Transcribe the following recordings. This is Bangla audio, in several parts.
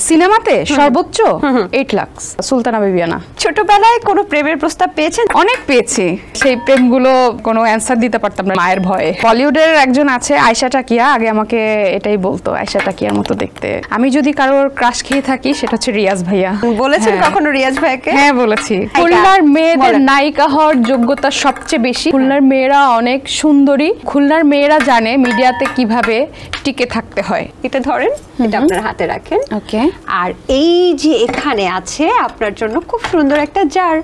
সিনেমাতে সর্বোচ্চ 8 লাখ। সুলতানা বিবিয়ানা। ছোটবেলায় কোনো প্রেমের প্রস্তাব পেয়েছেন? অনেক পেয়েছি, সেই প্রেমগুলো কোনো অ্যান্সার দিতে পারতাম না মায়ের ভয়ে। বলিউডের একজন আছে আয়েশা টাকিয়া, আগে আমাকে এটাই বলতো আয়েশা টাকিয়ার মতো দেখতে। আমি যদি কারোর ক্রাশ খেয়ে থাকি সেটা হচ্ছে রিয়াজ ভাইয়া। বলেছেন কখনো রিয়াজ ভাইকে? হ্যাঁ বলেছি। খুলনার মেয়েদের নায়িকা হওয়ার যোগ্যতা সবচেয়ে বেশি। খুলনার মেয়েরা অনেক সুন্দরী। খুলনার মেয়েরা জানে মিডিয়াতে কিভাবে টিকে থাকতে হয়। এটা ধরেন, এটা আপনার হাতে রাখেন। ওকে। আর এই যে এখানে আছে আপনার জন্য খুব সুন্দর একটা জার।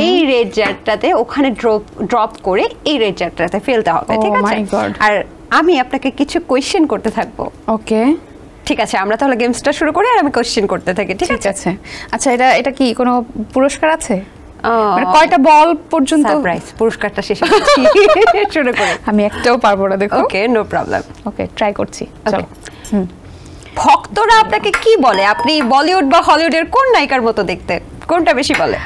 এই রেড জারটাতে ওখানে ড্রপ করে এই রেড জারটাতে ফেলতে হবে, ঠিক আছে? আর আমি আপনাকে কিছু কোয়েশ্চেন করতে থাকবো। ওকে ঠিক আছে, আমরা তাহলে গেমসটা শুরু করি আর আমি কোয়েশ্চেন করতে থাকি, ঠিক আছে? আচ্ছা, এটা কি কোনো পুরস্কার আছে? মানে কয়টা বল পর্যন্ত? সারপ্রাইজ, পুরস্কারটা শেষে শুরু করি। আমি একটাও পারবো না, দেখো। ওকে, নো প্রবলেম। ওকে, ট্রাই করছি। চলো। ভক্তরা আপনাকে কি বলে? আপনি বলিউড বা হলিউডের কোন নায়িকার মতো দেখতে? কোনটা বেশি বলে?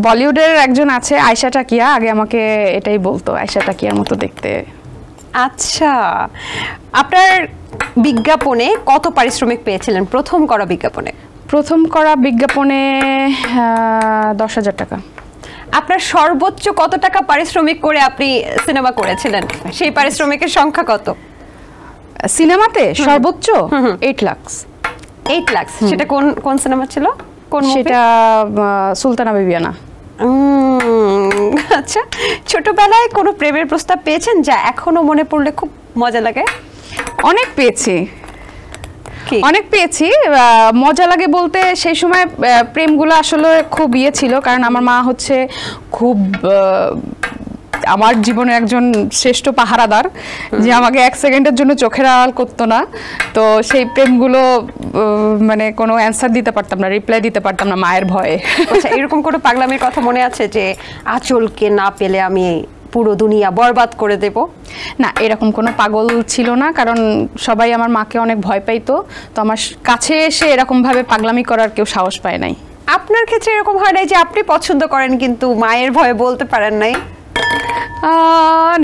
বলিউডের একজন আছে আয়েশা টাকিয়া, আগে আমাকে এটাই বলতো আয়েশা টাকিয়ার মতো দেখতে। আচ্ছা, আপনার বিজ্ঞাপনে কত পারিশ্রমিক পেয়েছিলেন প্রথম করা বিজ্ঞাপনে? প্রথম করা বিজ্ঞাপনে 10,000 টাকা। আপনার সর্বোচ্চ কত টাকা পারিশ্রমিক করে আপনি সিনেমা করেছিলেন? সেই পারিশ্রমিকের সংখ্যা কত? সিনেমাতে সর্বোচ্চ 8 লাখ। 8 লাখ। সেটা কোন সিনেমা ছিল? কোন মুভি? সেটা সুলতানা বিবিয়ানা। আচ্ছা, ছোটবেলায় কোনো প্রেমের প্রস্তাব পেয়েছেন যা এখনো মনে পড়লে খুব মজা লাগে? অনেক পেয়েছি, অনেক পেয়েছি। মজা লাগে বলতে সেই সময় প্রেমগুলো আসলে খুব ছিল, কারণ আমার মা হচ্ছে খুব আমার জীবনে একজন শ্রেষ্ঠ পাহারাদার, যে আমাকে 1 সেকেন্ডের জন্য চোখের আড়াল করতো না। তো সেই প্রেমগুলো মানে কোনো অ্যান্সার দিতে পারতাম না, রিপ্লাই দিতে পারতাম না মায়ের ভয়ে। আচ্ছা, এরকম কোনো পাগলামির কথা মনে আছে যে আঁচলকে না পেলে আমি পুরো দুনিয়া বরবাদ করে দেব? না, এরকম কোনো পাগল ছিল না, কারণ সবাই আমার মাকে অনেক ভয় পাইতো। তো আমার কাছে এসে এরকমভাবে পাগলামি করার কেউ সাহস পায় নাই। আপনার ক্ষেত্রে এরকম হয় নাই যে আপনি পছন্দ করেন কিন্তু মায়ের ভয়ে বলতে পারেন নাই?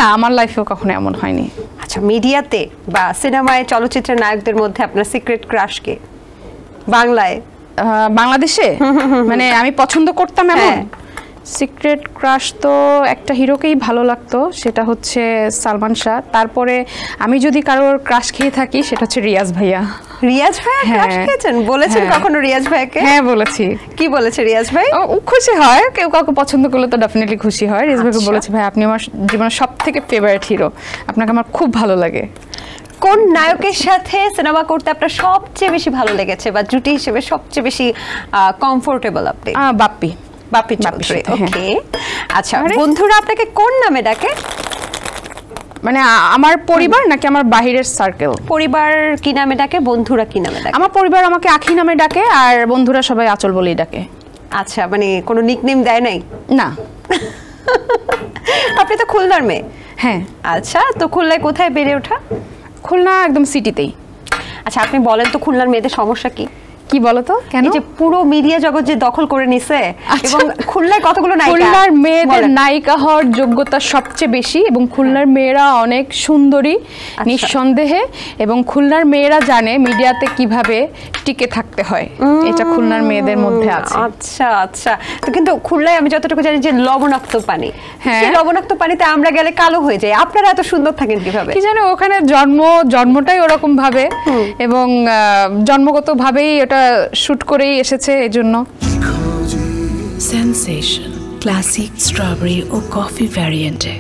না, আমার লাইফেও কখনো এমন হয়নি। আচ্ছা, মিডিয়াতে বা সিনেমায় চলচ্চিত্রের নায়কদের মধ্যে আপনার সিক্রেট ক্রাশ কে? বাংলায়, বাংলাদেশে মানে আমি পছন্দ করতাম এমন সিক্রেট ক্রাশ তো একটা হিরোকেই ভালো লাগতো, সেটা হচ্ছে সালমান শাহ। তারপরে আমি যদি কারোর ক্রাশ খেয়ে থাকি সেটা হচ্ছে রিয়াজ ভাইয়া। রিয়াজ ভাই ক্রাশ খেয়েছেন? বলেছেন কখনো রিয়াজ ভাইকে? হ্যাঁ বলেছি। কি বলেছে রিয়াজ ভাই? খুশি হয়, কেউ কাউকে পছন্দ করলে তো ডেফিনেটলি খুশি হয়। রিয়াজ ভাইকে বলেছে, ভাই আপনি আমার জীবনের সবথেকে ফেভারিট হিরো, আপনাকে আমার খুব ভালো লাগে। কোন নায়কের সাথে সিনেমা করতে আপনার সবচেয়ে বেশি ভালো লেগেছে বা জুটি হিসেবে সবচেয়ে বেশি কমফোর্টেবল আপনি? বাপ্পি। বাপ্পি চৌধুরী। ওকে। আচ্ছা, বন্ধুরা আপনাকে কোন নামে ডাকে? মানে আমার পরিবার নাকি আমার বাহিরের সার্কেল? পরিবার কি নামে ডাকে, বন্ধুরা কি নামে ডাকে? আমার পরিবার আমাকে আখি নামে ডাকে, আর বন্ধুরা সবাই আঁচল বলেই ডাকে। আচ্ছা, মানে কোনো নিকনেম দেয় নাই? না। আপনি তো খুলনার মেয়ে। হ্যাঁ। আচ্ছা, তো খুলনায় কোথায় বেড়ে ওঠা? খুলনা একদম সিটিতেই। আচ্ছা, আপনি বলেন তো খুলনার মেয়েদের সমস্যা কি? কি বলতো? কেন যে পুরো মিডিয়া জগৎ যে দখল করে নিছে, এবং খুলনায় কতগুলো নায়িকা? খুলনার মেয়েদের নায়িকা হওয়ার যোগ্যতা সবচেয়ে বেশি, এবং খুলনার মেয়েরা অনেক সুন্দরী নিঃসন্দেহে, এবং খুলনার মেয়েরা জানে মিডিয়াতে কিভাবে টিকে থাকতে হয়। এটা খুলনার মেয়েদের মধ্যে আছে। আচ্ছা আচ্ছা। তো কিন্তু খুলনায় আমি যতটুকু জানি যে লবণাক্ত পানি, সেই লবণাক্ত পানিতে আমরা গেলে কালো হয়ে যাই, আপনারা এত সুন্দর থাকেন কিভাবে? কি জানো, ওখানে জন্মটাই ওরকম ভাবে, এবং জন্মগত ভাবেই ওটা শুট করেই এসেছে, এজন্য। সেন্সেশন ক্লাসিক স্ট্রবেরি ও কফি ভ্যারিয়েন্টে